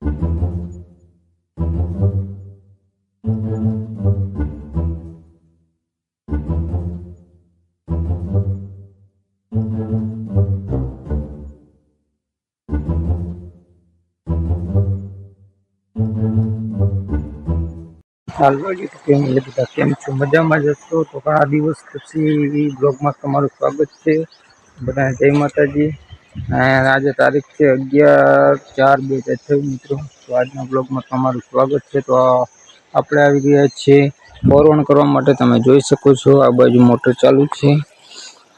હાલો બધા કેમ છો? મજામાં જ હશો? તો ઘણા દિવસ પછી બ્લોગમાં તમારું સ્વાગત છે. બધાને જય માતાજી. આજે તારીખ છે 11/4/2023 મિત્રો. તો આજના બ્લોગમાં તમારું સ્વાગત છે. તો આપણે આવી ગયા છીએ કોરવણ કરવા માટે. તમે જોઈ શકો છો આ બાજુ મોટર ચાલુ છે.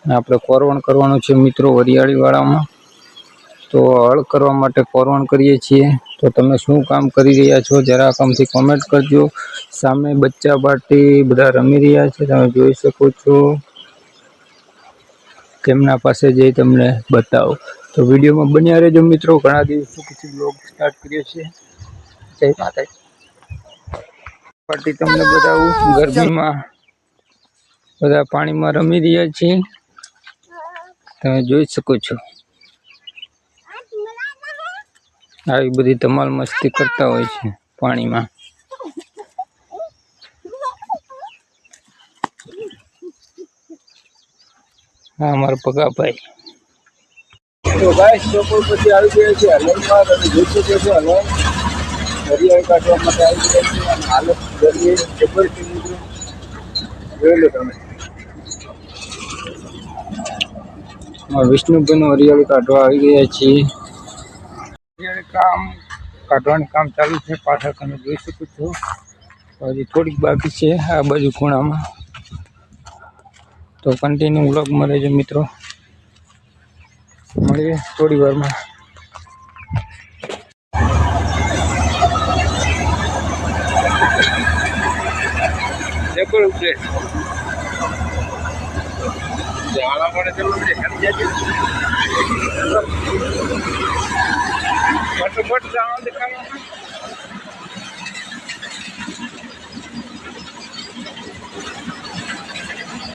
આપણે કોરવણ કરવાનું છે મિત્રો વરિયાળી વાળામાં. તો હળ કરવા માટે કોરવણ કરીએ છીએ. તો તમે શું કામ કરી રહ્યા છો જરા આમથી કોમેન્ટ કરજો. સામે બચ્ચા પાર્ટી બધા રમી રહ્યા છે, તમે જોઈ શકો છો. તેમના પાસે જઈ તમને બતાવો. તો વિડીયોમાં બન્યા રહેજો મિત્રો. ઘણા દિવસો પછી બ્લોગ સ્ટાર્ટ કર્યો છે. જય માતાજી. પાર્ટી તમને બતાવું. ગરમીમાં બધા પાણીમાં રમી રહ્યા છે, તમે જોઈ શકો છો. આવી બધી ધમાલ મસ્તી કરતા હોય છે પાણીમાં. હા અમારા પગાભાઈ. તો ગાઈસ બપોર પછી આવી ગયા છે હલનમાં. તમે જોઈ શકો છો હલન હરિયાળી કાઢવા માટે આવી ગયા છે. અને હાલત ગરમી જબર છે મિત્રો, જોઈ લો તમે. વિષ્ણુભાઈનું હરિયાળી કાઢવા આવી ગયા છીએ. હરિયાળી કાઢવાનું કામ ચાલુ છે. પાછળ તમે જોઈ શકો છો. હજી થોડીક બાકી છે આ બાજુ ખૂણામાં. તો કન્ટિન્યુ વ્લોગમાં રહેજો મિત્રો. મળીએ થોડી વારમાં. જબર ઉપડે ઝાડા પડે ચલો ફટાફટ જવાનું દેખાડવાનું.